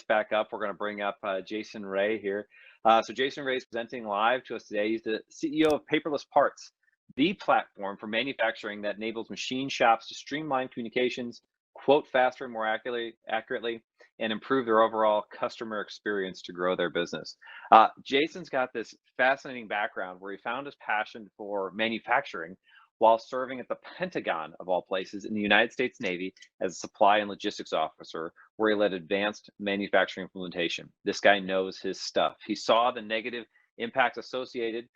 back up. We're going to bring up Jason Ray here. So Jason Ray is presenting live to us today. He's the CEO of Paperless Parts, the platform for manufacturing that enables machine shops to streamline communications, quote faster and more accurately, and improve their overall customer experience to grow their business. Jason's got this fascinating background where he found his passion for manufacturing while serving at the Pentagon, of all places, in the United States Navy as a supply and logistics officer, where he led advanced manufacturing implementation. This guy knows his stuff. He saw the negative impacts associated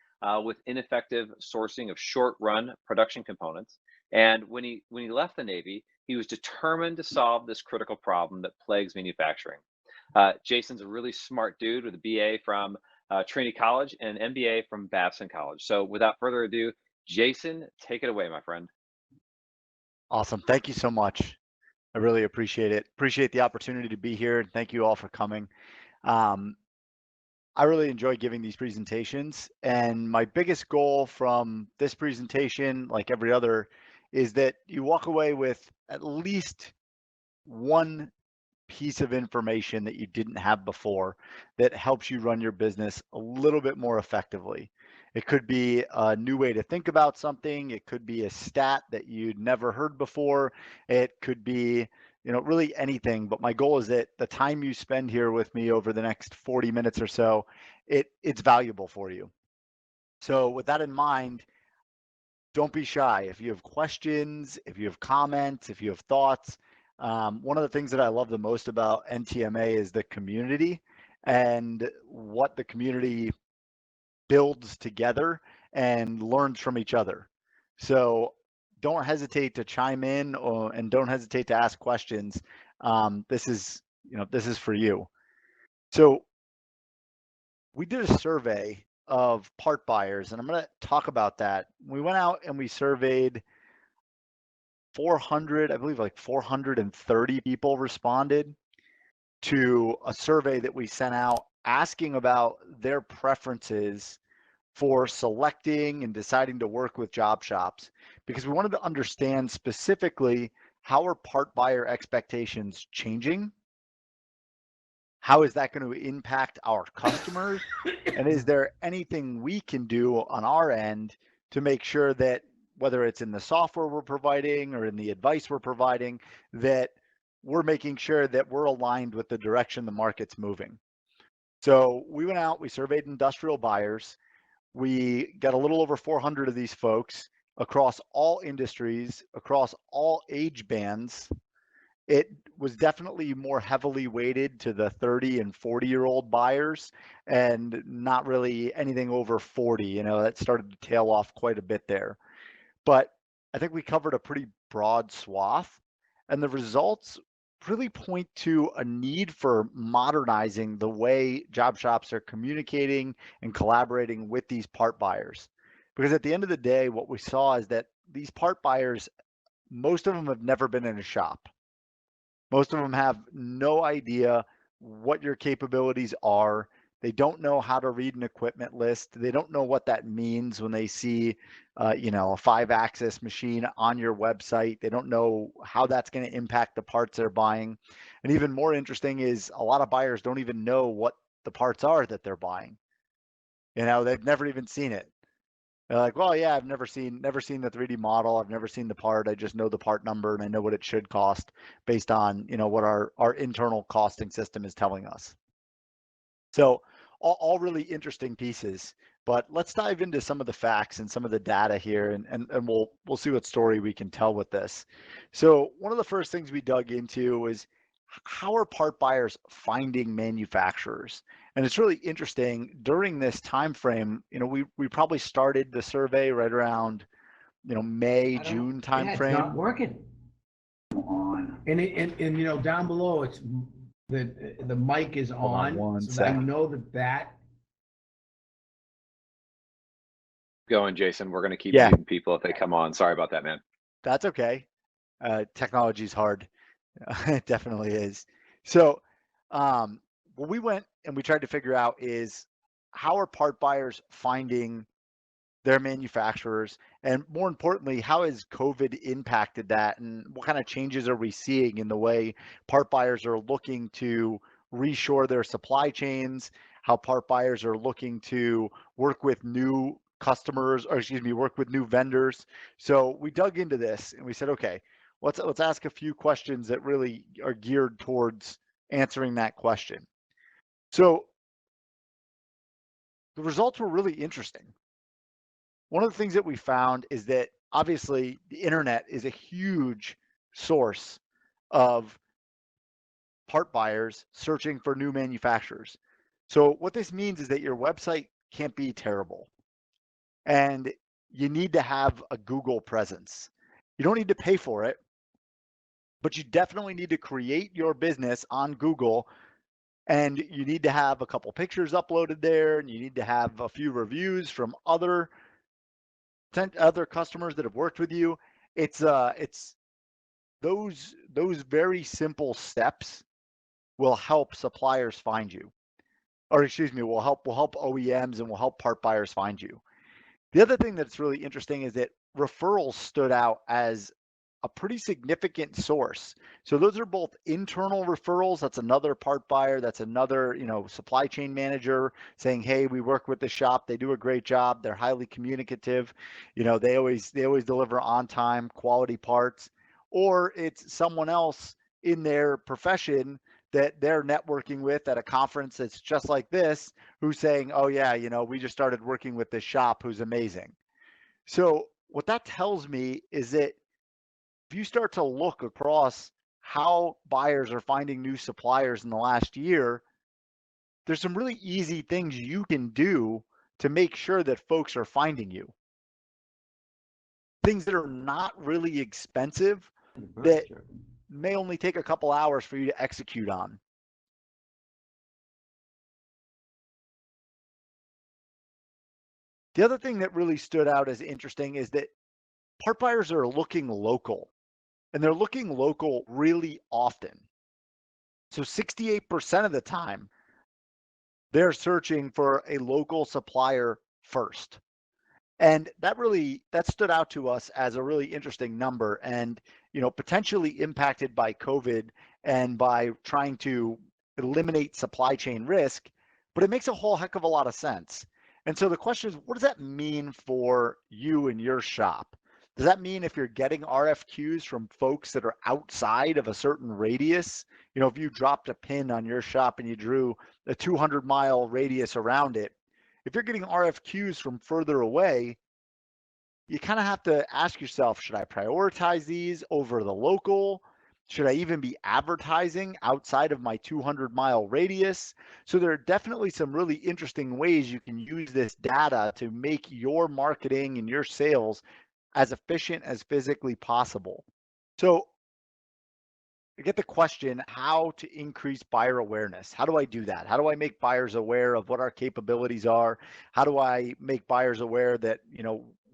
with ineffective sourcing of short-run production components. And when he left the Navy, he was determined to solve this critical problem that plagues manufacturing. Jason's a really smart dude with a BA from Trinity College and an MBA from Babson College. So without further ado, Jason, take it away, my friend. Awesome. Thank you so much. I really appreciate it. Appreciate the opportunity to be here. And thank you all for coming. I really enjoy giving these presentations. And my biggest goal from this presentation, like every other, is that you walk away with at least one piece of information that you didn't have before that helps you run your business a little bit more effectively. It could be a new way to think about something. It could be a stat that you'd never heard before. It could be, really anything. But my goal is that the time you spend here with me over the next 40 minutes or so, it's valuable for you. So with that in mind, don't be shy. If you have questions, if you have comments, if you have thoughts, one of the things that I love the most about NTMA is the community and what the community builds together and learns from each other. So don't hesitate to chime in and don't hesitate to ask questions. This is for you. So we did a survey of part buyers, and I'm going to talk about that. We went out and we surveyed 400, I believe like 430 people responded to a survey that we sent out asking about their preferences for selecting and deciding to work with job shops, because we wanted to understand specifically how are part buyer expectations changing? How is that going to impact our customers? And is there anything we can do on our end to make sure that whether it's in the software we're providing or in the advice we're providing, that we're making sure that we're aligned with the direction the market's moving? So we went out, we surveyed industrial buyers. We got a little over 400 of these folks across all industries, across all age bands. It was definitely more heavily weighted to the 30 and 40-year-old buyers and not really anything over 40. That started to tail off quite a bit there. But I think we covered a pretty broad swath, and the results really point to a need for modernizing the way job shops are communicating and collaborating with these part buyers. Because at the end of the day, what we saw is that these part buyers, most of them have never been in a shop. Most of them have no idea what your capabilities are. They don't know how to read an equipment list. They don't know what that means when they see, a 5-axis machine on your website. They don't know how that's going to impact the parts they're buying. And even more interesting is a lot of buyers don't even know what the parts are that they're buying. They've never even seen it. They're like, well, yeah, I've never seen the 3D model. I've never seen the part. I just know the part number and I know what it should cost based on, what our internal costing system is telling us. So all really interesting pieces, but let's dive into some of the facts and some of the data here, and we'll see what story we can tell with this. So one of the first things we dug into was how are part buyers finding manufacturers? And it's really interesting during this time frame. We probably started the survey right around May, June time frame. It's not working. Come on. And down below it's the mic is on, so that I know that. Going, Jason. We're going to keep muting people if they come on. Sorry about that, man. That's okay. Technology is hard. It definitely is. So what we went and we tried to figure out is how are part buyers finding their manufacturers, and more importantly, how has COVID impacted that, and what kind of changes are we seeing in the way part buyers are looking to reshore their supply chains, how part buyers are looking to work with new customers, or excuse me, work with new vendors. So we dug into this and we said, okay, let's ask a few questions that really are geared towards answering that question. So the results were really interesting. One of the things that we found is that obviously the internet is a huge source of part buyers searching for new manufacturers. So what this means is that your website can't be terrible, and you need to have a Google presence. You don't need to pay for it, but you definitely need to create your business on Google, and you need to have a couple pictures uploaded there, and you need to have a few reviews from other customers that have worked with you. It's those very simple steps will help suppliers find you, or excuse me, will help OEMs and will help part buyers find you. The other thing that's really interesting is that referrals stood out as a pretty significant source. So those are both internal referrals. That's another part buyer. That's another, supply chain manager saying, "Hey, we work with the shop. They do a great job. They're highly communicative. They always deliver on time, quality parts." Or it's someone else in their profession that they're networking with at a conference that's just like this, who's saying, "Oh yeah, we just started working with this shop who's amazing." So what that tells me is that if you start to look across how buyers are finding new suppliers in the last year, there's some really easy things you can do to make sure that folks are finding you. Things that are not really expensive, that may only take a couple hours for you to execute on. The other thing that really stood out as interesting is that part buyers are looking local, and they're looking local really often. So 68% of the time, they're searching for a local supplier first. And that stood out to us as a really interesting number, and potentially impacted by COVID and by trying to eliminate supply chain risk, but it makes a whole heck of a lot of sense. And so the question is, what does that mean for you and your shop? Does that mean if you're getting RFQs from folks that are outside of a certain radius, if you dropped a pin on your shop and you drew a 200-mile radius around it, if you're getting RFQs from further away, you kind of have to ask yourself, should I prioritize these over the local? Should I even be advertising outside of my 200-mile radius? So there are definitely some really interesting ways you can use this data to make your marketing and your sales as efficient as physically possible. So I get the question, how to increase buyer awareness. How do I do that? How do I make buyers aware of what our capabilities are? How do I make buyers aware that,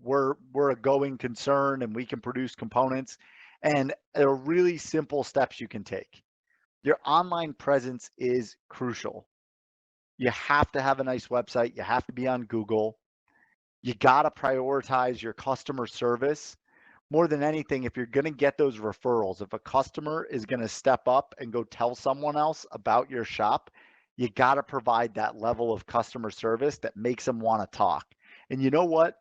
we're a going concern and we can produce components? And there are really simple steps you can take. Your online presence is crucial. You have to have a nice website. You have to be on Google. You got to prioritize your customer service. More than anything, if you're going to get those referrals, if a customer is going to step up and go tell someone else about your shop, you got to provide that level of customer service that makes them want to talk. And you know what?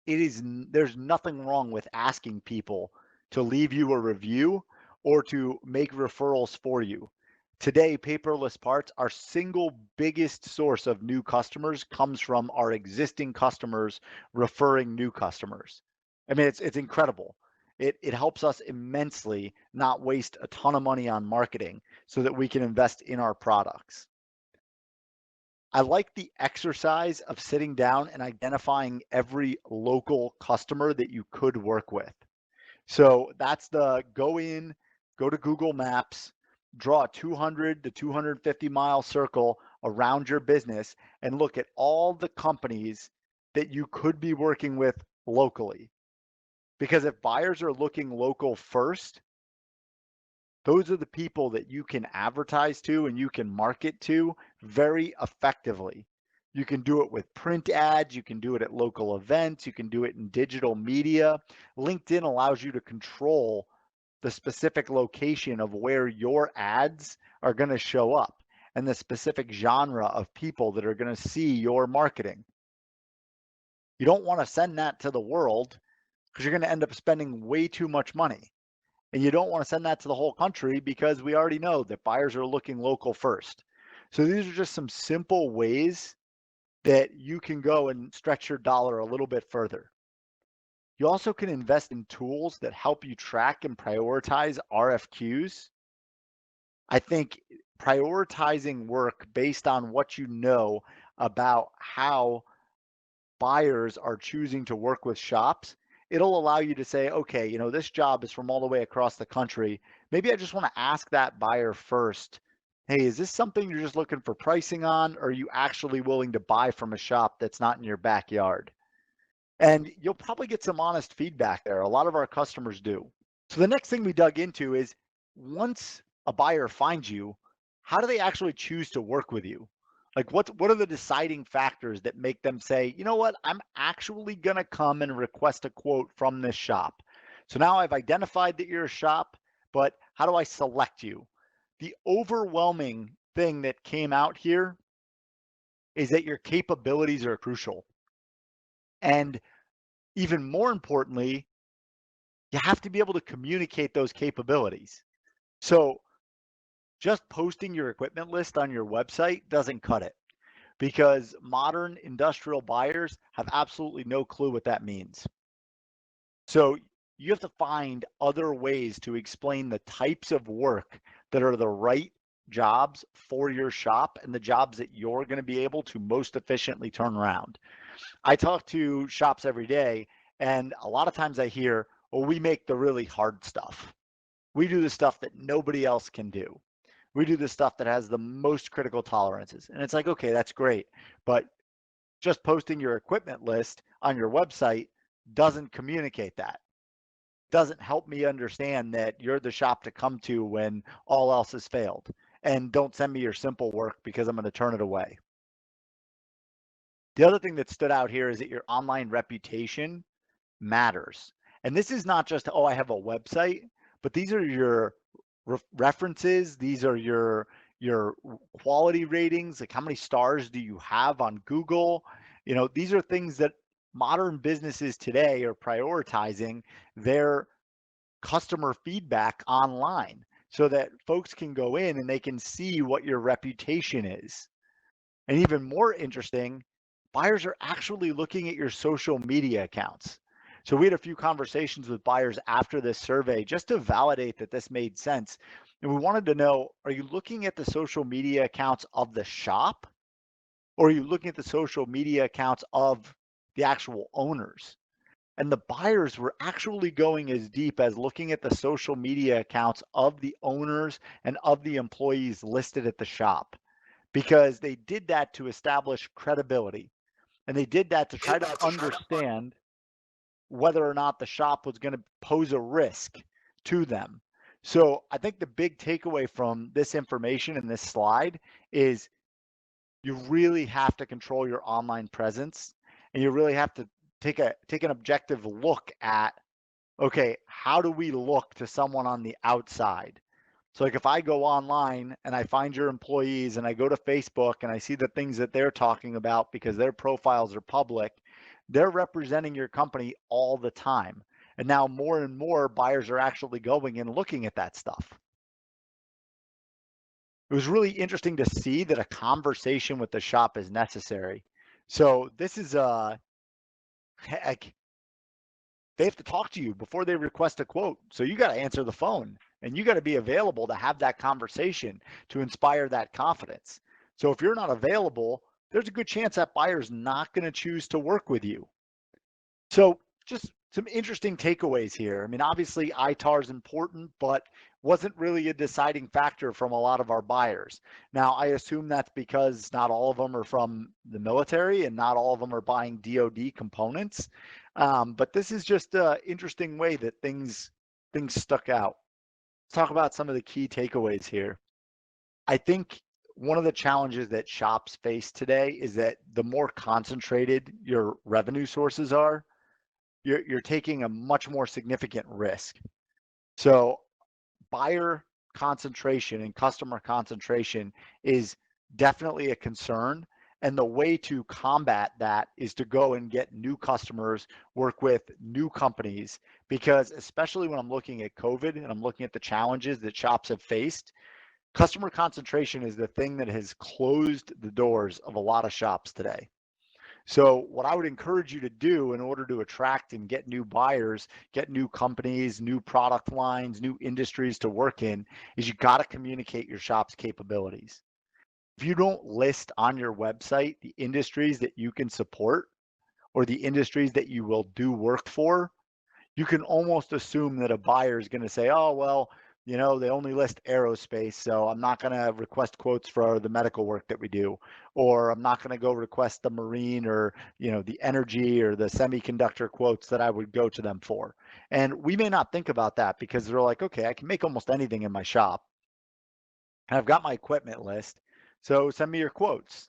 There's nothing wrong with asking people to leave you a review or to make referrals for you. Today, Paperless Parts, our single biggest source of new customers comes from our existing customers referring new customers. I mean, it's incredible. It helps us immensely not waste a ton of money on marketing so that we can invest in our products. I like the exercise of sitting down and identifying every local customer that you could work with. So that's go to Google Maps, draw a 200 to 250 mile circle around your business and look at all the companies that you could be working with locally. Because if buyers are looking local first, those are the people that you can advertise to and you can market to very effectively. You can do it with print ads, you can do it at local events, you can do it in digital media. LinkedIn allows you to control the specific location of where your ads are going to show up and the specific genre of people that are going to see your marketing. You don't want to send that to the world because you're going to end up spending way too much money. And you don't want to send that to the whole country because we already know that buyers are looking local first. So these are just some simple ways that you can go and stretch your dollar a little bit further. You also can invest in tools that help you track and prioritize RFQs. I think prioritizing work based on what you know about how buyers are choosing to work with shops, it'll allow you to say, okay, you know, this job is from all the way across the country. Maybe I just want to ask that buyer first, hey, is this something you're just looking for pricing on, or are you actually willing to buy from a shop that's not in your backyard? And you'll probably get some honest feedback there. A lot of our customers do. So the next thing we dug into is, once a buyer finds you, how do they actually choose to work with you? Like what are the deciding factors that make them say, you know what, I'm actually going to come and request a quote from this shop. So now I've identified that you're a shop, but how do I select you? The overwhelming thing that came out here is that your capabilities are crucial. And even more importantly, you have to be able to communicate those capabilities. So just posting your equipment list on your website doesn't cut it, because modern industrial buyers have absolutely no clue what that means. So you have to find other ways to explain the types of work that are the right jobs for your shop and the jobs that you're going to be able to most efficiently turn around. I talk to shops every day, and a lot of times I hear, well, we make the really hard stuff. We do the stuff that nobody else can do. We do the stuff that has the most critical tolerances. And it's like, okay, that's great. But just posting your equipment list on your website doesn't communicate that. Doesn't help me understand that you're the shop to come to when all else has failed. And don't send me your simple work because I'm going to turn it away. The other thing that stood out here is that your online reputation matters. And this is not just, oh, I have a website, but these are your references. These are your quality ratings. Like, how many stars do you have on Google? You know, these are things that modern businesses today are prioritizing their customer feedback online so that folks can go in and they can see what your reputation is. And even more interesting, buyers are actually looking at your social media accounts. So we had a few conversations with buyers after this survey just to validate that this made sense. And we wanted to know, are you looking at the social media accounts of the shop, or are you looking at the social media accounts of the actual owners? And the buyers were actually going as deep as looking at the social media accounts of the owners and of the employees listed at the shop, because they did that to establish credibility. And they did that to try to understand whether or not the shop was going to pose a risk to them. So I think the big takeaway from this information in this slide is you really have to control your online presence, and you really have to take an objective look at, okay, how do we look to someone on the outside? So like if I go online and I find your employees and I go to Facebook and I see the things that they're talking about because their profiles are public, they're representing your company all the time. And now more and more buyers are actually going and looking at that stuff. It was really interesting to see that a conversation with the shop is necessary. So this is heck, they have to talk to you before they request a quote. So you got to answer the phone and you got to be available to have that conversation to inspire that confidence. So if you're not available, there's a good chance that buyer's not going to choose to work with you. So just some interesting takeaways here. I mean, obviously ITAR is important, but wasn't really a deciding factor from a lot of our buyers. Now, I assume that's because not all of them are from the military and not all of them are buying DoD components. But this is just an interesting way that things stuck out. Let's talk about some of the key takeaways here. I think one of the challenges that shops face today is that the more concentrated your revenue sources are, you're taking a much more significant risk. So buyer concentration and customer concentration is definitely a concern. And the way to combat that is to go and get new customers, work with new companies, because especially when I'm looking at COVID and I'm looking at the challenges that shops have faced, customer concentration is the thing that has closed the doors of a lot of shops today. So what I would encourage you to do in order to attract and get new buyers, get new companies, new product lines, new industries to work in, is you got to communicate your shop's capabilities. If you don't list on your website the industries that you can support or the industries that you will do work for, you can almost assume that a buyer is going to say, oh, well, you know, they only list aerospace, so I'm not going to request quotes for the medical work that we do, or I'm not going to go request the marine or, you know, the energy or the semiconductor quotes that I would go to them for. And we may not think about that because they're like, okay, I can make almost anything in my shop. And I've got my equipment list, so send me your quotes.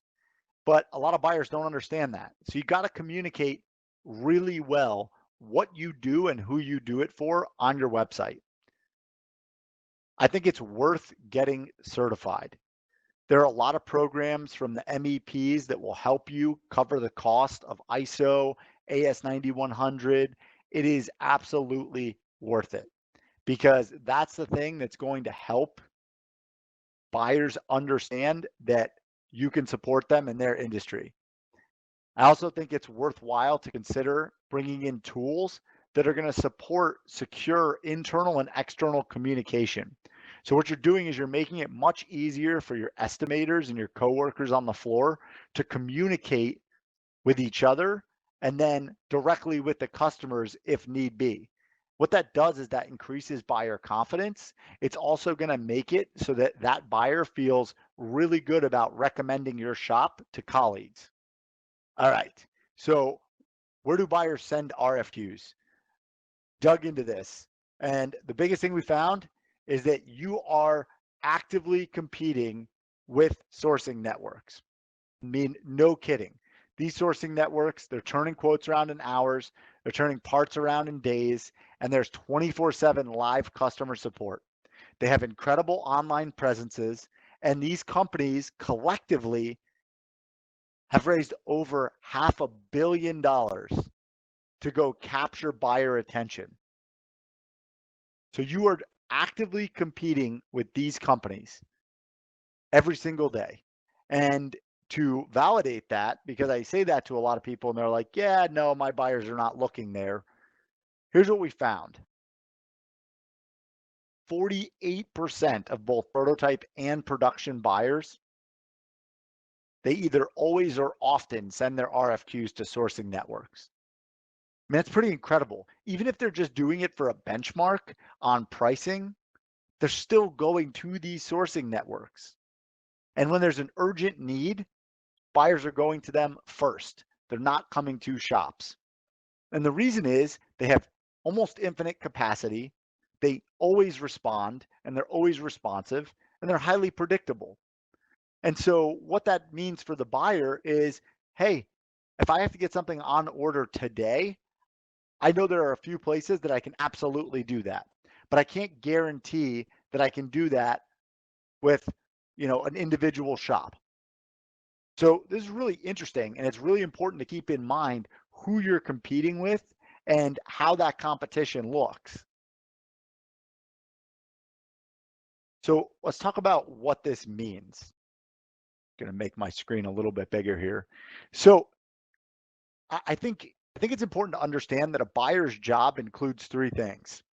But a lot of buyers don't understand that. So you got to communicate really well what you do and who you do it for on your website. I think it's worth getting certified. There are a lot of programs from the MEPs that will help you cover the cost of ISO, AS9100. It is absolutely worth it because that's the thing that's going to help buyers understand that you can support them in their industry. I also think it's worthwhile to consider bringing in tools that are going to support secure internal and external communication. So what you're doing is you're making it much easier for your estimators and your coworkers on the floor to communicate with each other and then directly with the customers if need be. What that does is that increases buyer confidence. It's also going to make it so that that buyer feels really good about recommending your shop to colleagues. All right, so where do buyers send RFQs? Dug into this, and the biggest thing we found is that you are actively competing with sourcing networks. I mean, no kidding. These sourcing networks, they're turning quotes around in hours, they're turning parts around in days, and there's 24/7 live customer support. They have incredible online presences, and these companies collectively have raised over $500 million to go capture buyer attention. So you are actively competing with these companies every single day. And to validate that, because I say that to a lot of people and they're like, yeah, no, my buyers are not looking there. Here's what we found. 48% of both prototype and production buyers, they either always or often send their RFQs to sourcing networks. I mean, that's pretty incredible. Even if they're just doing it for a benchmark on pricing, they're still going to these sourcing networks. And when there's an urgent need, buyers are going to them first. They're not coming to shops. And the reason is they have almost infinite capacity. They always respond and they're always responsive and they're highly predictable. And so what that means for the buyer is, hey, if I have to get something on order today, I know there are a few places that I can absolutely do that, but I can't guarantee that I can do that with, you know, an individual shop. So this is really interesting, and it's really important to keep in mind who you're competing with and how that competition looks. So let's talk about what this means. I'm going to make my screen a little bit bigger here. So I think it's important to understand that a buyer's job includes three things.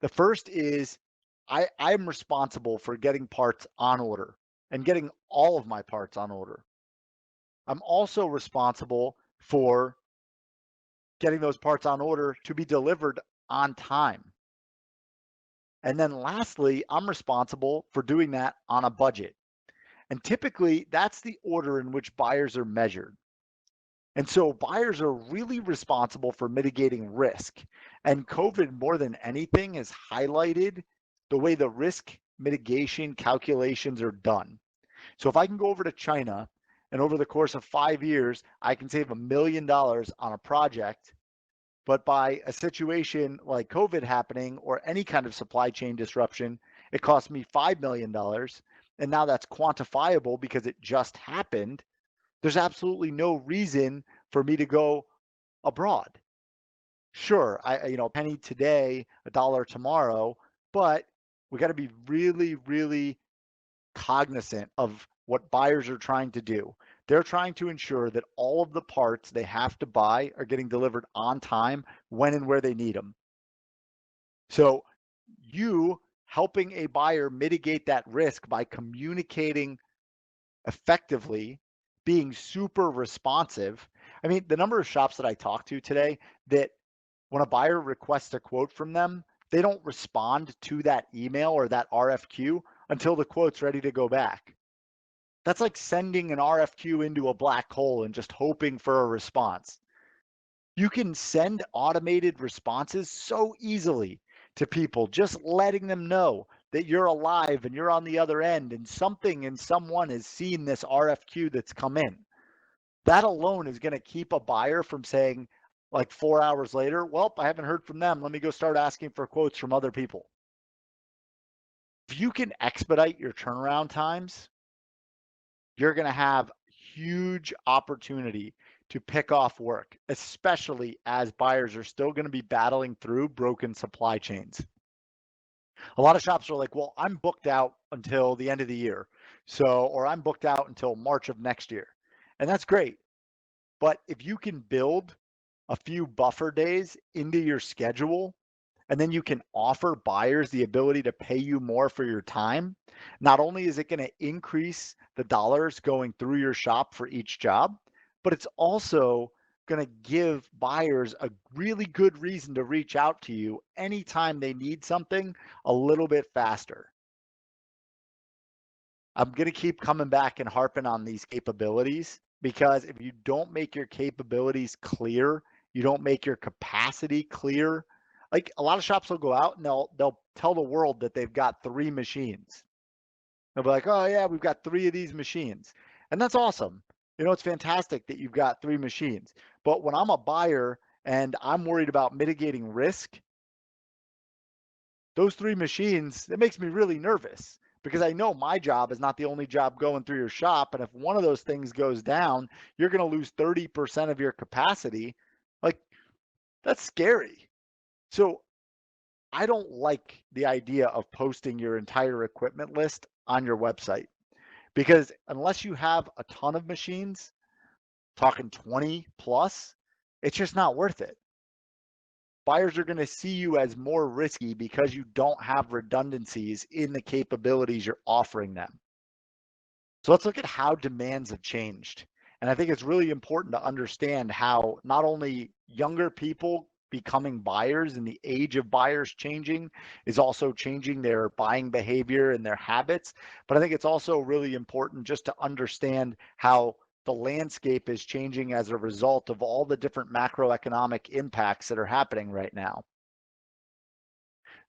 The first is I'm responsible for getting parts on order and getting all of my parts on order. I'm also responsible for getting those parts on order to be delivered on time. And then lastly, I'm responsible for doing that on a budget. And typically that's the order in which buyers are measured. And so buyers are really responsible for mitigating risk. And COVID, more than anything, has highlighted the way the risk mitigation calculations are done. So if I can go over to China and over the course of 5 years, I can save $1 million on a project, but by a situation like COVID happening or any kind of supply chain disruption, it cost me $5 million, and now that's quantifiable because it just happened, there's absolutely no reason for me to go abroad. Sure, a penny today, a dollar tomorrow, but we got to be really, really cognizant of what buyers are trying to do. They're trying to ensure that all of the parts they have to buy are getting delivered on time, when and where they need them. So you helping a buyer mitigate that risk by communicating effectively, being super responsive. I mean, the number of shops that I talked to today that when a buyer requests a quote from them, they don't respond to that email or that RFQ until the quote's ready to go back. That's like sending an RFQ into a black hole and just hoping for a response. You can send automated responses so easily to people, just letting them know that you're alive and you're on the other end and something and someone has seen this RFQ that's come in. That alone is going to keep a buyer from saying, like 4 hours later, well, I haven't heard from them. Let me go start asking for quotes from other people. If you can expedite your turnaround times, you're going to have huge opportunity to pick off work, especially as buyers are still going to be battling through broken supply chains. A lot of shops are like, well, I'm booked out until the end of the year. Or I'm booked out until March of next year. And that's great. But if you can build a few buffer days into your schedule, and then you can offer buyers the ability to pay you more for your time, not only is it going to increase the dollars going through your shop for each job, but it's also going to give buyers a really good reason to reach out to you anytime they need something a little bit faster. I'm going to keep coming back and harping on these capabilities, because if you don't make your capabilities clear, you don't make your capacity clear. Like, a lot of shops will go out and they'll tell the world that they've got 3 machines. They'll be like, oh yeah, we've got 3 of these machines. And that's awesome. It's fantastic that you've got 3 machines. But when I'm a buyer and I'm worried about mitigating risk, those 3 machines, it makes me really nervous, because I know my job is not the only job going through your shop. And if one of those things goes down, you're going to lose 30% of your capacity. Like, that's scary. So I don't like the idea of posting your entire equipment list on your website, because unless you have a ton of machines, talking 20 plus, it's just not worth it. Buyers are going to see you as more risky because you don't have redundancies in the capabilities you're offering them. So let's look at how demands have changed. And I think it's really important to understand how not only younger people becoming buyers and the age of buyers changing is also changing their buying behavior and their habits, but I think it's also really important just to understand how the landscape is changing as a result of all the different macroeconomic impacts that are happening right now.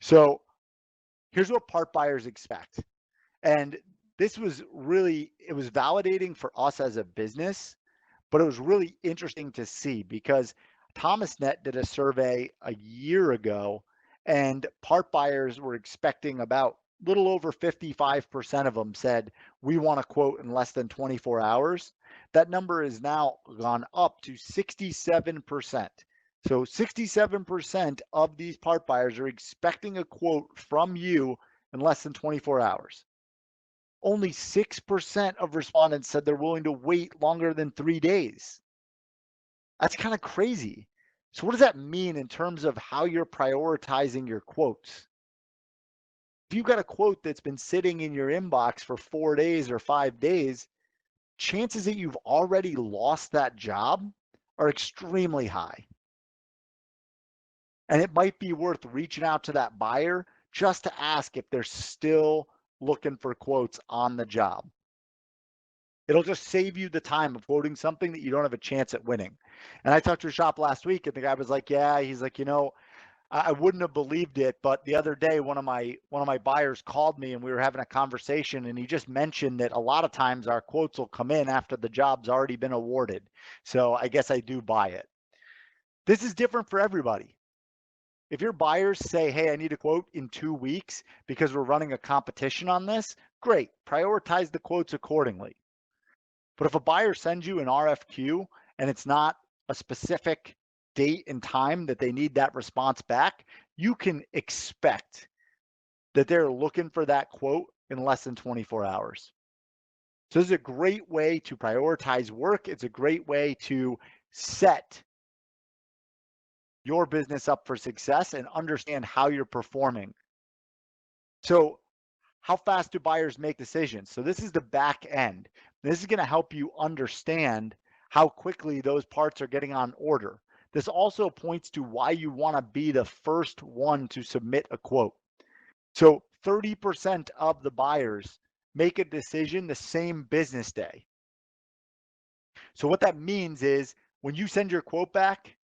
So here's what part buyers expect. And this was really, it was validating for us as a business, but it was really interesting to see, because ThomasNet did a survey a year ago, and part buyers were expecting about little over 55% of them said, we want a quote in less than 24 hours. That number is now gone up to 67%. So 67% of these part buyers are expecting a quote from you in less than 24 hours. Only 6% of respondents said they're willing to wait longer than 3 days. That's kind of crazy. So what does that mean in terms of how you're prioritizing your quotes? If you've got a quote that's been sitting in your inbox for 4 days or 5 days, chances that you've already lost that job are extremely high. And it might be worth reaching out to that buyer just to ask if they're still looking for quotes on the job. It'll just save you the time of quoting something that you don't have a chance at winning. And I talked to a shop last week, and the guy was like, yeah, he's like, I wouldn't have believed it, but the other day one of my buyers called me and we were having a conversation, and he just mentioned that a lot of times our quotes will come in after the job's already been awarded. So I guess I do buy it. This is different for everybody. If your buyers say, hey, I need a quote in 2 weeks because we're running a competition on this, great, prioritize the quotes accordingly. But if a buyer sends you an RFQ and it's not a specific date and time that they need that response back, you can expect that they're looking for that quote in less than 24 hours. So this is a great way to prioritize work. It's a great way to set your business up for success and understand how you're performing. So how fast do buyers make decisions? So this is the back end. This is going to help you understand how quickly those parts are getting on order. This also points to why you want to be the first one to submit a quote. So 30% of the buyers make a decision the same business day. So what that means is when you send your quote back,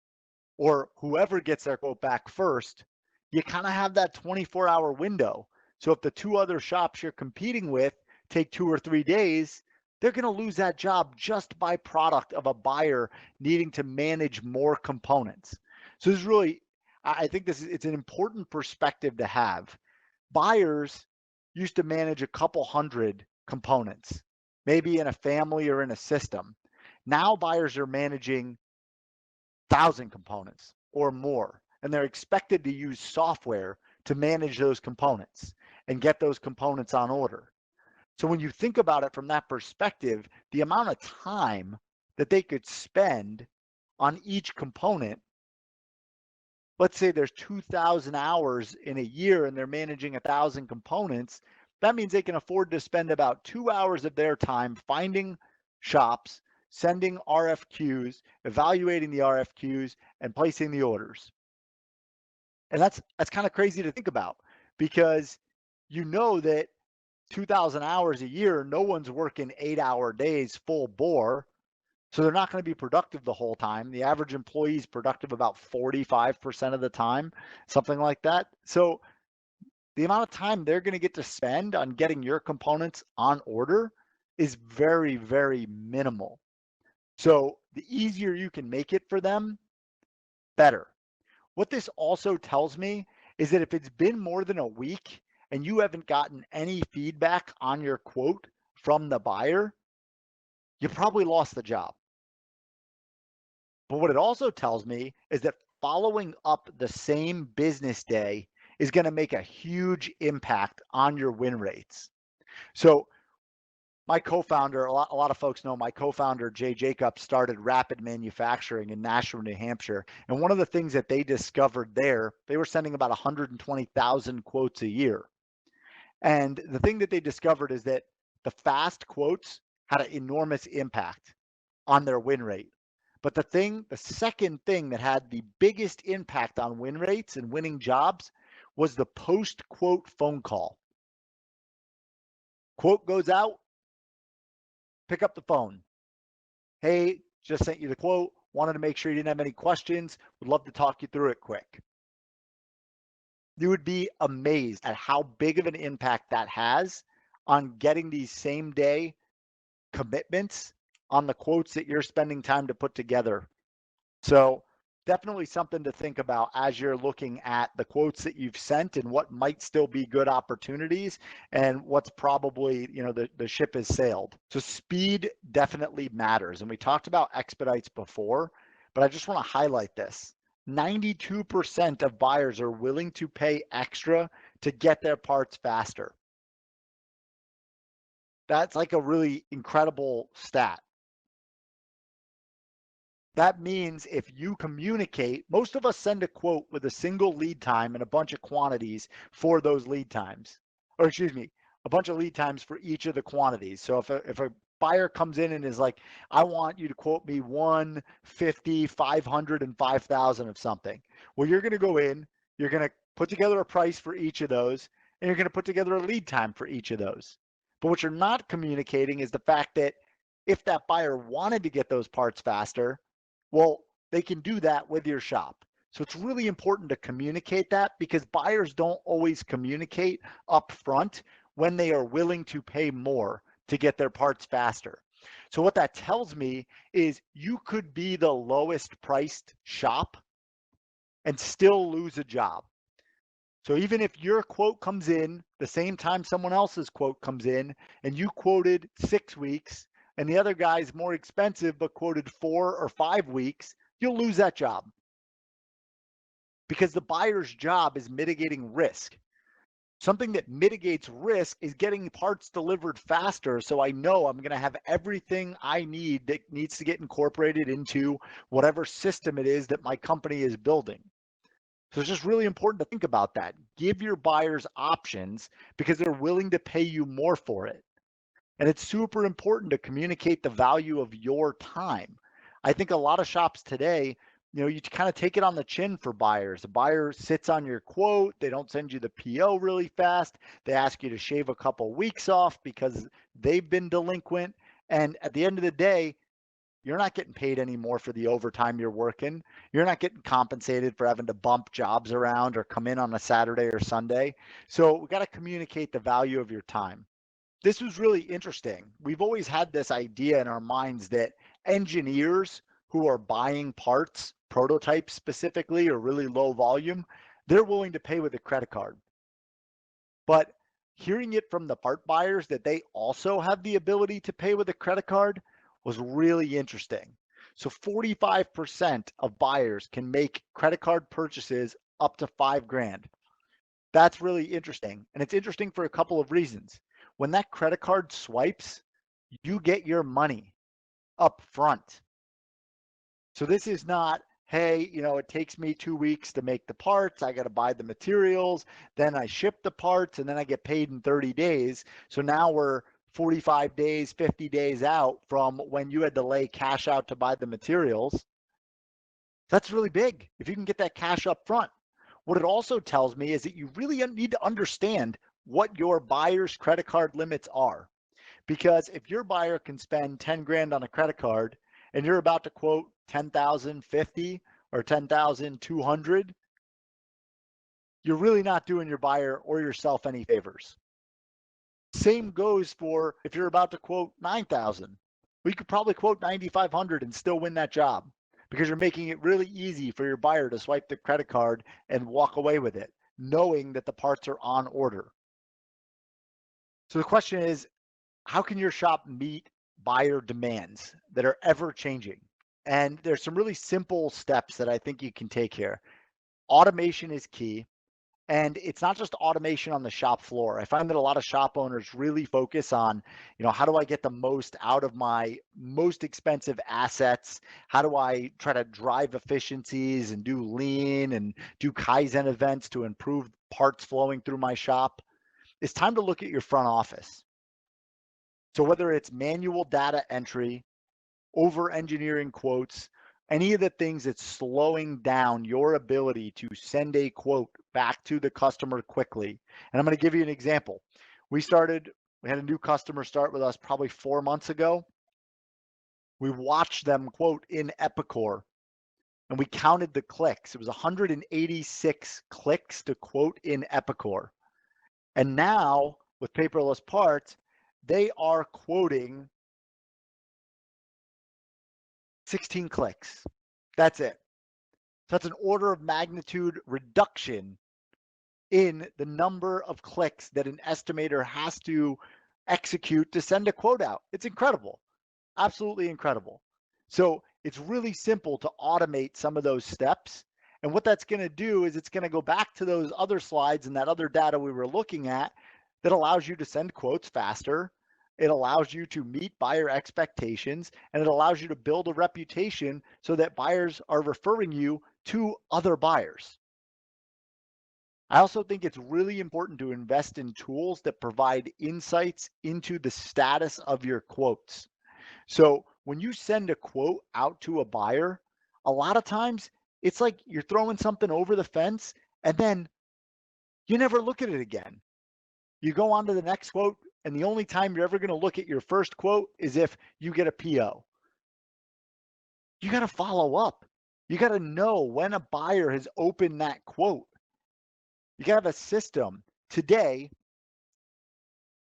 or whoever gets their quote back first, you kind of have that 24-hour window. So if the 2 other shops you're competing with take 2 or 3 days, they're going to lose that job just by product of a buyer needing to manage more components. So this is really, I think it's an important perspective to have. Buyers used to manage a couple hundred components, maybe in a family or in a system. Now buyers are managing 1,000 components or more, and they're expected to use software to manage those components and get those components on order. So when you think about it from that perspective, the amount of time that they could spend on each component, let's say there's 2,000 hours in a year and they're managing 1,000 components, that means they can afford to spend about 2 hours of their time finding shops, sending RFQs, evaluating the RFQs, and placing the orders. And that's kind of crazy to think about, because you know that 2,000 hours a year, no one's working 8-hour days full bore. So they're not going to be productive the whole time. The average employee is productive about 45% of the time, something like that. So the amount of time they're going to get to spend on getting your components on order is very, very minimal. So the easier you can make it for them, better. What this also tells me is that if it's been more than a week and you haven't gotten any feedback on your quote from the buyer, you probably lost the job. But what it also tells me is that following up the same business day is going to make a huge impact on your win rates. So my co-founder, a lot of folks know my co-founder, Jay Jacobs, started Rapid Manufacturing in Nashua, New Hampshire. And one of the things that they discovered there, they were sending about 120,000 quotes a year. And the thing that they discovered is that the fast quotes had an enormous impact on their win rate. But the second thing that had the biggest impact on win rates and winning jobs was the post-quote phone call. Quote goes out, pick up the phone. Hey, just sent you the quote. Wanted to make sure you didn't have any questions. Would love to talk you through it quick. You would be amazed at how big of an impact that has on getting these same day commitments on the quotes that you're spending time to put together. So definitely something to think about as you're looking at the quotes that you've sent and what might still be good opportunities and what's probably, the ship has sailed. So speed definitely matters. And we talked about expedites before, but I just want to highlight this. 92% of buyers are willing to pay extra to get their parts faster. That's like a really incredible stat. That means if you communicate, most of us send a quote with a single lead time and a bunch of quantities for those lead times, or excuse me, a bunch of lead times for each of the quantities. So if a buyer comes in and is like, I want you to quote me 1, 50, 500, and 5,000 of something. Well, you're going to go in, you're going to put together a price for each of those, and you're going to put together a lead time for each of those. But what you're not communicating is the fact that if that buyer wanted to get those parts faster, well, they can do that with your shop. So it's really important to communicate that, because buyers don't always communicate up front when they are willing to pay more to get their parts faster. So what that tells me is you could be the lowest priced shop and still lose a job. So even if your quote comes in the same time someone else's quote comes in, and you quoted 6 weeks and the other guy's more expensive but quoted 4 or 5 weeks, you'll lose that job. Because the buyer's job is mitigating risk. Something that mitigates risk is getting parts delivered faster, so I know I'm going to have everything I need that needs to get incorporated into whatever system it is that my company is building. So it's just really important to think about that. Give your buyers options because they're willing to pay you more for it. And it's super important to communicate the value of your time. I think a lot of shops today, you kind of take it on the chin for buyers. The buyer sits on your quote. They don't send you the PO really fast. They ask you to shave a couple weeks off because they've been delinquent. And at the end of the day, you're not getting paid anymore for the overtime you're working. You're not getting compensated for having to bump jobs around or come in on a Saturday or Sunday. So we got to communicate the value of your time. This was really interesting. We've always had this idea in our minds that engineers who are buying parts, prototypes specifically, or really low volume, they're willing to pay with a credit card. But hearing it from the part buyers that they also have the ability to pay with a credit card was really interesting. So 45% of buyers can make credit card purchases up to $5,000. That's really interesting. And it's interesting for a couple of reasons. When that credit card swipes, you get your money up front. So this is not, hey, it takes me 2 weeks to make the parts. I got to buy the materials. Then I ship the parts and then I get paid in 30 days. So now we're 45 days, 50 days out from when you had to lay cash out to buy the materials. That's really big if you can get that cash up front. What it also tells me is that you really need to understand what your buyer's credit card limits are. Because if your buyer can spend 10 grand on a credit card and you're about to quote 10,050 or 10,200, you're really not doing your buyer or yourself any favors. Same goes for if you're about to quote 9,000. We could probably quote 9,500 and still win that job because you're making it really easy for your buyer to swipe the credit card and walk away with it, knowing that the parts are on order. So the question is, how can your shop meet buyer demands that are ever changing? And there's some really simple steps that I think you can take here. Automation is key. And it's not just automation on the shop floor. I find that a lot of shop owners really focus on, how do I get the most out of my most expensive assets? How do I try to drive efficiencies and do lean and do Kaizen events to improve parts flowing through my shop? It's time to look at your front office. So whether it's manual data entry, over engineering quotes, any of the things that's slowing down your ability to send a quote back to the customer quickly. And I'm going to give you an example. We had a new customer start with us probably 4 months ago. We watched them quote in Epicor and we counted the clicks. It was 186 clicks to quote in Epicor. And now with Paperless Parts, they are quoting 16 clicks. That's it. So that's an order of magnitude reduction in the number of clicks that an estimator has to execute to send a quote out. It's incredible. Absolutely incredible. So it's really simple to automate some of those steps. And what that's going to do is it's going to go back to those other slides and that other data we were looking at that allows you to send quotes faster. It allows you to meet buyer expectations, and it allows you to build a reputation so that buyers are referring you to other buyers. I also think it's really important to invest in tools that provide insights into the status of your quotes. So when you send a quote out to a buyer, a lot of times it's like you're throwing something over the fence and then you never look at it again. You go on to the next quote, and the only time you're ever going to look at your first quote is if you get a PO. You got to follow up. You got to know when a buyer has opened that quote. You got to have a system. Today,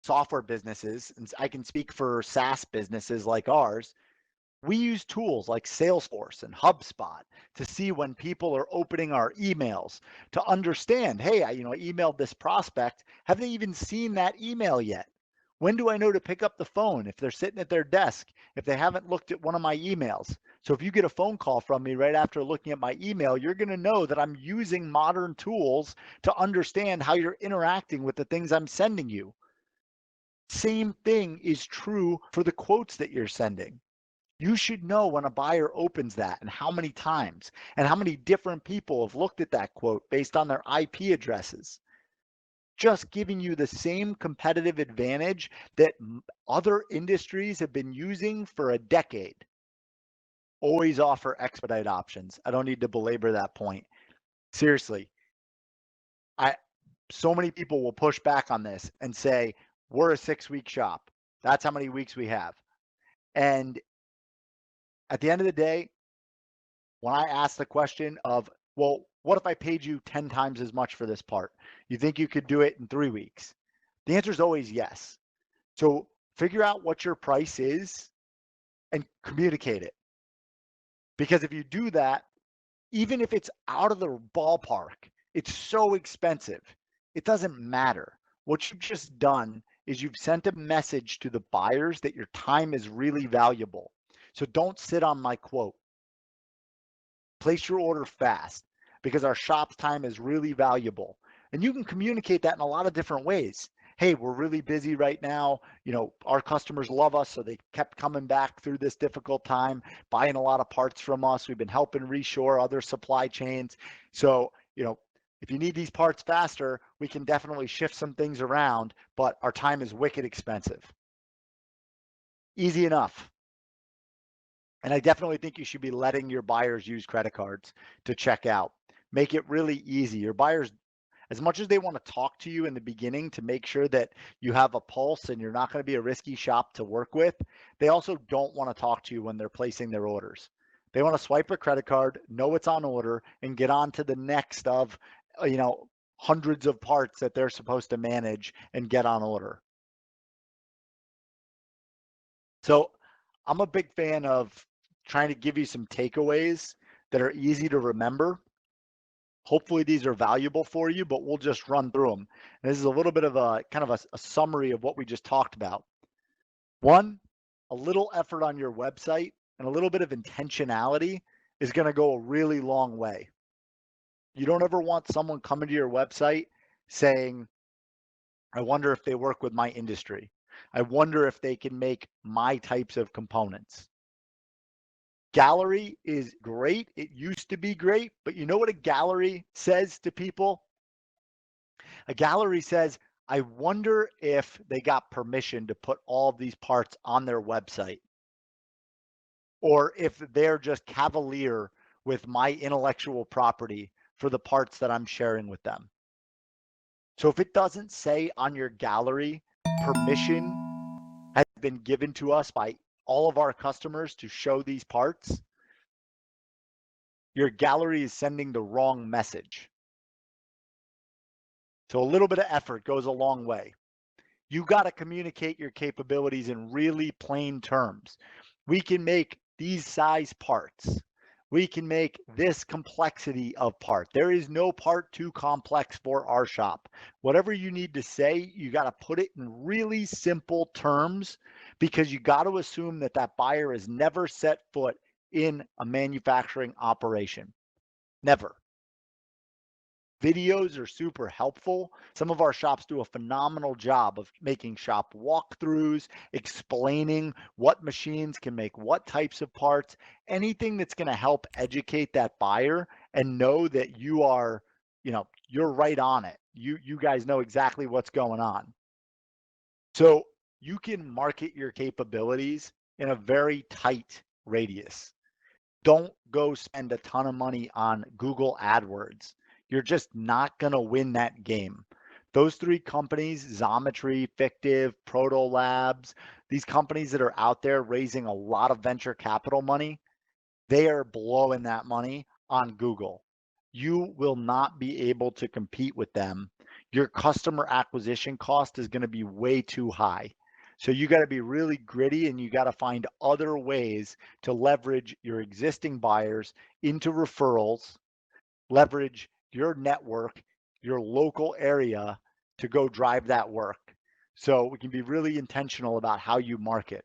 software businesses, and I can speak for SaaS businesses like ours, We use tools like Salesforce and HubSpot to see when people are opening our emails, to understand, hey, I emailed this prospect. Have they even seen that email yet? When do I know to pick up the phone if they're sitting at their desk, if they haven't looked at one of my emails? So if you get a phone call from me right after looking at my email, you're going to know that I'm using modern tools to understand how you're interacting with the things I'm sending you. Same thing is true for the quotes that you're sending. You should know when a buyer opens that and how many times and how many different people have looked at that quote based on their IP addresses. Just giving you the same competitive advantage that other industries have been using for a decade. Always offer expedite options. I don't need to belabor that point. Seriously, so many people will push back on this and say, we're a 6-week shop. That's how many weeks we have. And at the end of the day, when I ask the question of, well, what if I paid you 10 times as much for this part? You think you could do it in 3 weeks? The answer is always yes. So figure out what your price is and communicate it. Because if you do that, even if it's out of the ballpark, it's so expensive, it doesn't matter. What you've just done is you've sent a message to the buyers that your time is really valuable. So don't sit on my quote. Place your order fast because our shop's time is really valuable. And you can communicate that in a lot of different ways. Hey, we're really busy right now. Our customers love us, so they kept coming back through this difficult time, buying a lot of parts from us. We've been helping reshore other supply chains. So, if you need these parts faster, we can definitely shift some things around, but our time is wicked expensive. Easy enough. And I definitely think you should be letting your buyers use credit cards to check out. Make it really easy. Your buyers, as much as they want to talk to you in the beginning to make sure that you have a pulse and you're not going to be a risky shop to work with, they also don't want to talk to you when they're placing their orders. They want to swipe a credit card, know it's on order, and get on to the next of, hundreds of parts that they're supposed to manage and get on order. So I'm a big fan of trying to give you some takeaways that are easy to remember. Hopefully these are valuable for you, but we'll just run through them. And this is a little bit of a kind of a summary of what we just talked about. 1, a little effort on your website and a little bit of intentionality is going to go a really long way. You don't ever want someone coming to your website saying, I wonder if they work with my industry. I wonder if they can make my types of components. Gallery is great. It used to be great, but you know what a gallery says to people? A gallery says, I wonder if they got permission to put all of these parts on their website, or if they're just cavalier with my intellectual property for the parts that I'm sharing with them. So if it doesn't say on your gallery, permission has been given to us by all of our customers to show these parts, your gallery is sending the wrong message. So a little bit of effort goes a long way. You got to communicate your capabilities in really plain terms. We can make these size parts. We can make this complexity of part. There is no part too complex for our shop. Whatever you need to say, you got to put it in really simple terms, because you got to assume that that buyer has never set foot in a manufacturing operation. Never. Videos are super helpful. Some of our shops do a phenomenal job of making shop walkthroughs, explaining what machines can make what types of parts, anything that's going to help educate that buyer and know that you are, you're right on it. You guys know exactly what's going on. So you can market your capabilities in a very tight radius. Don't go spend a ton of money on Google AdWords. You're just not going to win that game. Those 3 companies, Xometry, Fictive, Proto Labs, these companies that are out there raising a lot of venture capital money, they are blowing that money on Google. You will not be able to compete with them. Your customer acquisition cost is going to be way too high. So you got to be really gritty, and you got to find other ways to leverage your existing buyers into referrals, leverage your network, your local area to go drive that work. So we can be really intentional about how you market.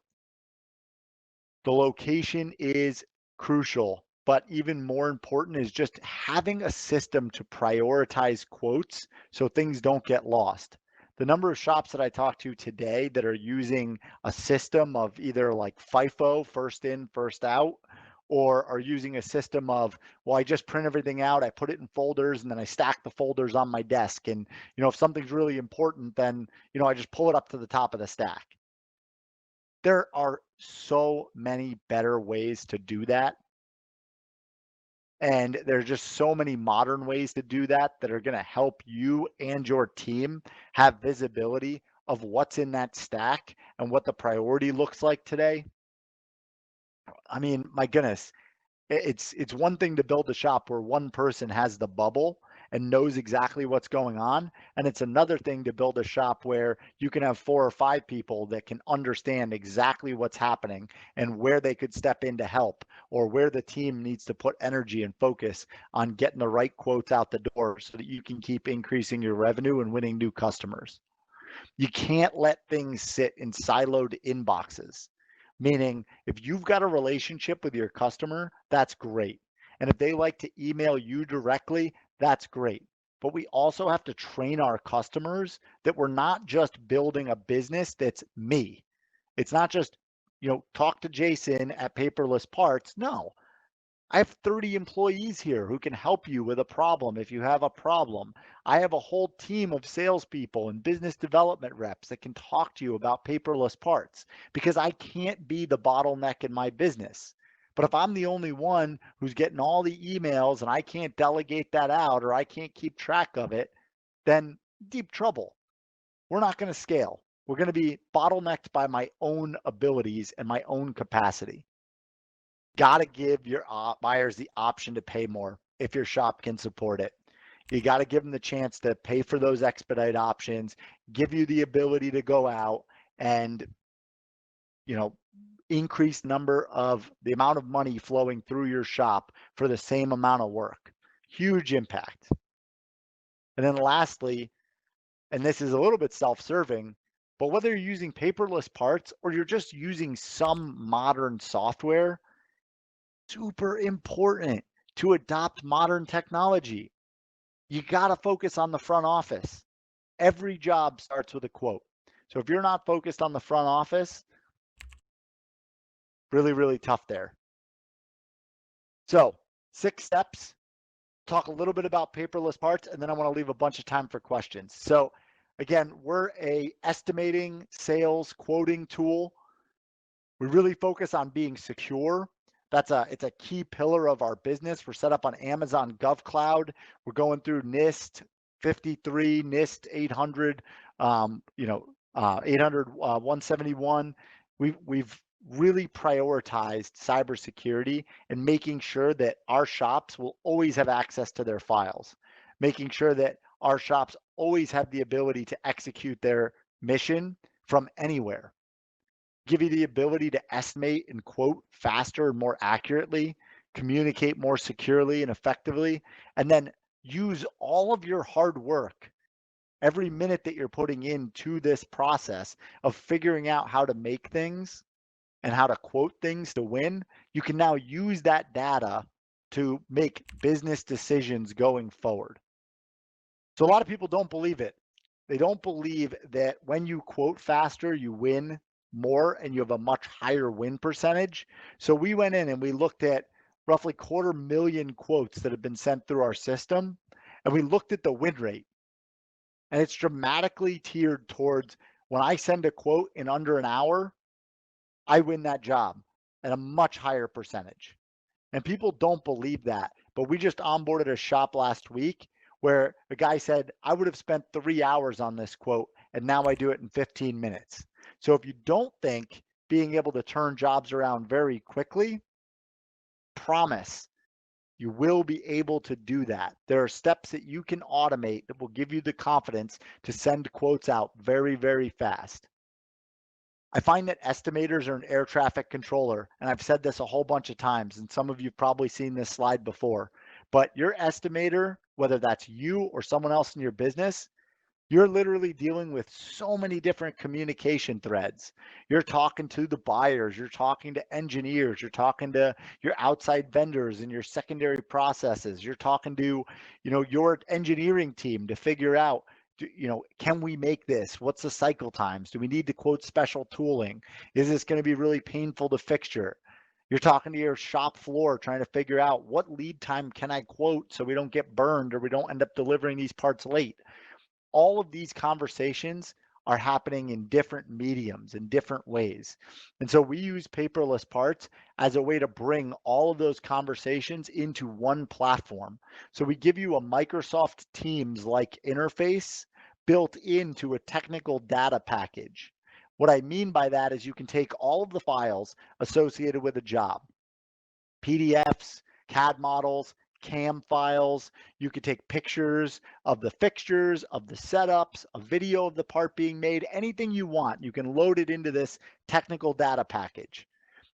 The location is crucial, but even more important is just having a system to prioritize quotes so things don't get lost. The number of shops that I talked to today that are using a system of either like FIFO, first in, first out, or are using a system of, well, I just print everything out, I put it in folders, and then I stack the folders on my desk. And, if something's really important, then, I just pull it up to the top of the stack. There are so many better ways to do that. And there's just so many modern ways to do that that are going to help you and your team have visibility of what's in that stack and what the priority looks like today. I mean, my goodness, it's one thing to build a shop where one person has the bubble and knows exactly what's going on, and it's another thing to build a shop where you can have 4 or 5 people that can understand exactly what's happening and where they could step in to help, or where the team needs to put energy and focus on getting the right quotes out the door so that you can keep increasing your revenue and winning new customers. You can't let things sit in siloed inboxes. Meaning, if you've got a relationship with your customer, that's great. And if they like to email you directly, that's great. But we also have to train our customers that we're not just building a business that's me. It's not just, talk to Jason at Paperless Parts. No, I have 30 employees here who can help you with a problem if you have a problem. I have a whole team of salespeople and business development reps that can talk to you about paperless parts, because I can't be the bottleneck in my business. But if I'm the only one who's getting all the emails and I can't delegate that out, or I can't keep track of it, then deep trouble. We're not going to scale. We're going to be bottlenecked by my own abilities and my own capacity. Got to give your buyers the option to pay more if your shop can support it. You got to give them the chance to pay for those expedite options, give you the ability to go out and, increase the amount of money flowing through your shop for the same amount of work. Huge impact. And then lastly, and this is a little bit self-serving, but whether you're using paperless parts or you're just using some modern software, super important to adopt modern technology. You got to focus on the front office. Every job starts with a quote. So if you're not focused on the front office, really, really tough there. So 6 steps, talk a little bit about paperless parts, and then I want to leave a bunch of time for questions. So again, we're a estimating, sales, quoting tool. We really focus on being secure. It's a key pillar of our business. We're set up on Amazon GovCloud. We're going through NIST 53, NIST 800, 800 171. We've really prioritized cybersecurity and making sure that our shops will always have access to their files, making sure that our shops always have the ability to execute their mission from anywhere. Give you the ability to estimate and quote faster and more accurately, communicate more securely and effectively, and then use all of your hard work, every minute that you're putting into this process of figuring out how to make things and how to quote things to win. You can now use that data to make business decisions going forward. So a lot of people don't believe it. They don't believe that when you quote faster, you win more and you have a much higher win percentage. So we went in and we looked at roughly 250,000 quotes that have been sent through our system, and we looked at the win rate. And it's dramatically tiered towards, when I send a quote in under an hour, I win that job at a much higher percentage. And people don't believe that. But we just onboarded a shop last week where the guy said, I would have spent 3 hours on this quote, and now I do it in 15 minutes. So if you don't think being able to turn jobs around very quickly, promise you will be able to do that. There are steps that you can automate that will give you the confidence to send quotes out very, very fast. I find that estimators are an air traffic controller, and I've said this a whole bunch of times, and some of you've probably seen this slide before, but your estimator, whether that's you or someone else in your business, you're literally dealing with so many different communication threads. You're talking to the buyers, you're talking to engineers, you're talking to your outside vendors and your secondary processes. You're talking to, your engineering team to figure out, can we make this? What's the cycle times? Do we need to quote special tooling? Is this going to be really painful to fixture? You're talking to your shop floor trying to figure out what lead time can I quote so we don't get burned or we don't end up delivering these parts late. All of these conversations are happening in different mediums, in different ways. And so we use Paperless Parts as a way to bring all of those conversations into one platform. So we give you a Microsoft Teams-like interface built into a technical data package. What I mean by that is you can take all of the files associated with a job, PDFs, CAD models, CAM files. You could take pictures of the fixtures, of the setups, a video of the part being made, anything you want. You can load it into this technical data package.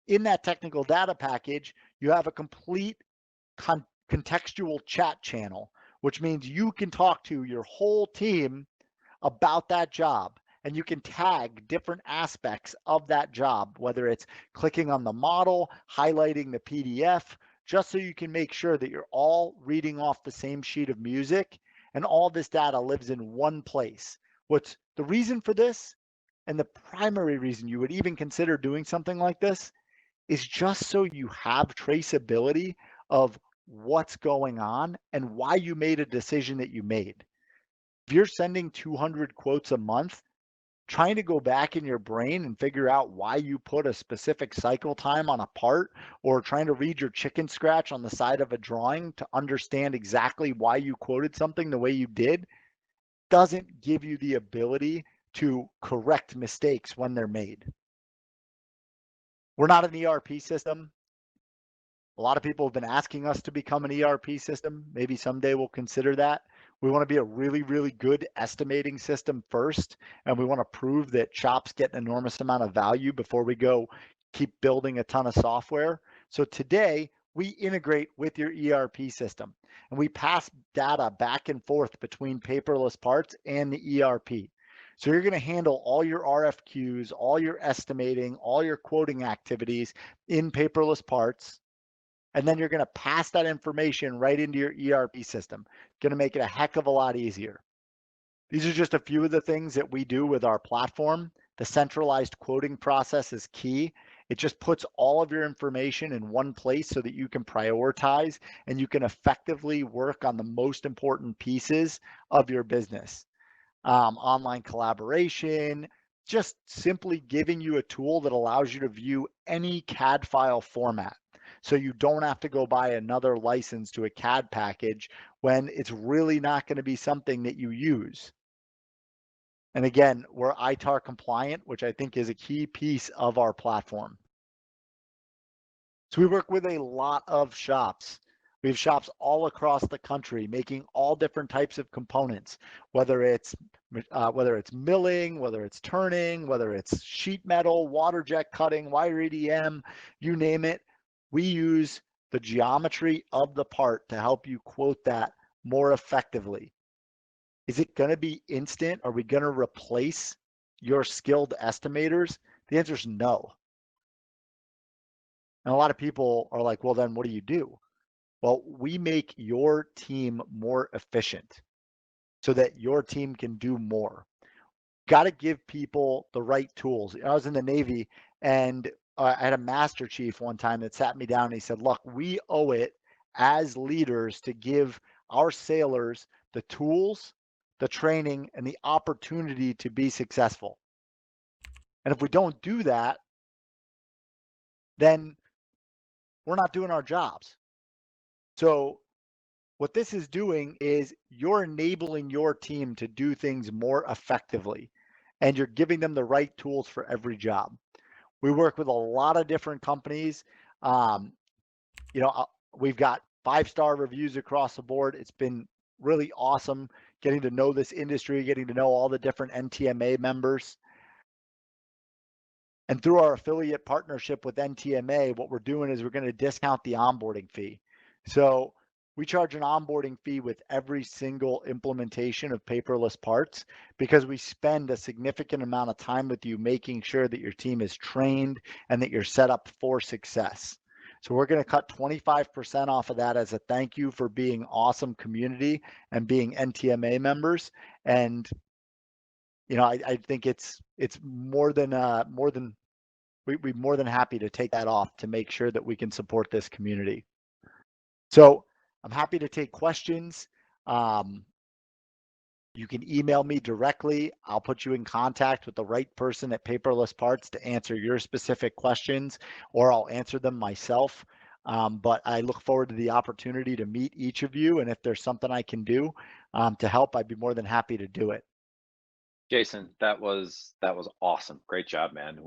In that technical data package, you have a complete contextual chat channel, which means you can talk to your whole team about that job. And you can tag different aspects of that job, whether it's clicking on the model, highlighting the PDF, just so you can make sure that you're all reading off the same sheet of music and all this data lives in one place. What's the reason for this? And the primary reason you would even consider doing something like this is just so you have traceability of what's going on and why you made a decision that you made. If you're sending 200 quotes a month, trying to go back in your brain and figure out why you put a specific cycle time on a part, or trying to read your chicken scratch on the side of a drawing to understand exactly why you quoted something the way you did, doesn't give you the ability to correct mistakes when they're made. We're not an ERP system. A lot of people have been asking us to become an ERP system. Maybe someday we'll consider that. We want to be a really, really good estimating system first, and we want to prove that shops get an enormous amount of value before we go keep building a ton of software. So today, we integrate with your ERP system, and we pass data back and forth between Paperless Parts and the ERP. So you're going to handle all your RFQs, all your estimating, all your quoting activities in Paperless Parts. And then you're going to pass that information right into your ERP system. Going to make it a heck of a lot easier. These are just a few of the things that we do with our platform. The centralized quoting process is key. It just puts all of your information in one place so that you can prioritize and you can effectively work on the most important pieces of your business. Online collaboration, just simply giving you a tool that allows you to view any CAD file format. So you don't have to go buy another license to a CAD package when it's really not going to be something that you use. And again, we're ITAR compliant, which I think is a key piece of our platform. So we work with a lot of shops. We have shops all across the country making all different types of components, whether it's milling, whether it's turning, whether it's sheet metal, water jet cutting, wire EDM, you name it. We use the geometry of the part to help you quote that more effectively. Is it going to be instant? Are we going to replace your skilled estimators? The answer is no. And a lot of people are like, well, then what do you do? Well, we make your team more efficient so that your team can do more. Got to give people the right tools. I was in the Navy, and I had a master chief one time that sat me down and he said, look, we owe it as leaders to give our sailors the tools, the training, and the opportunity to be successful. And if we don't do that, then we're not doing our jobs. So what this is doing is you're enabling your team to do things more effectively, and you're giving them the right tools for every job. We work with a lot of different companies. We've got 5-star reviews across the board. It's been really awesome getting to know this industry, getting to know all the different NTMA members. And through our affiliate partnership with NTMA, what we're doing is we're going to discount the onboarding fee. So we charge an onboarding fee with every single implementation of Paperless Parts because we spend a significant amount of time with you making sure that your team is trained and that you're set up for success. So we're going to cut 25% off of that as a thank you for being awesome community and being NTMA members. And you know, I think it's more than we're more than happy to take that off to make sure that we can support this community. So I'm happy to take questions. You can email me directly. I'll put you in contact with the right person at Paperless Parts to answer your specific questions, or I'll answer them myself. But I look forward to the opportunity to meet each of you. And if there's something I can do to help, I'd be more than happy to do it. Jason, that was awesome. Great job, man.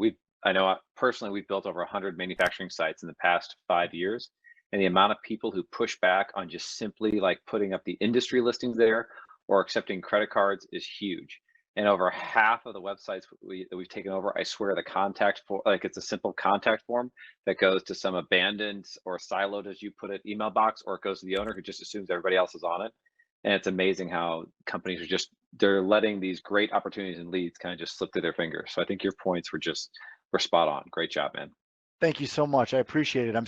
I know personally we've built over 100 manufacturing sites in the past 5 years, and the amount of people who push back on just simply like putting up the industry listings there or accepting credit cards is huge. And over half of the websites that we've taken over, I swear the contact form, like it's a simple contact form that goes to some abandoned or siloed, as you put it, email box, or it goes to the owner who just assumes everybody else is on it. And it's amazing how companies are they're letting these great opportunities and leads kind of just slip through their fingers. So I think your points were spot on. Great job, man. Thank you so much. I appreciate it. I'm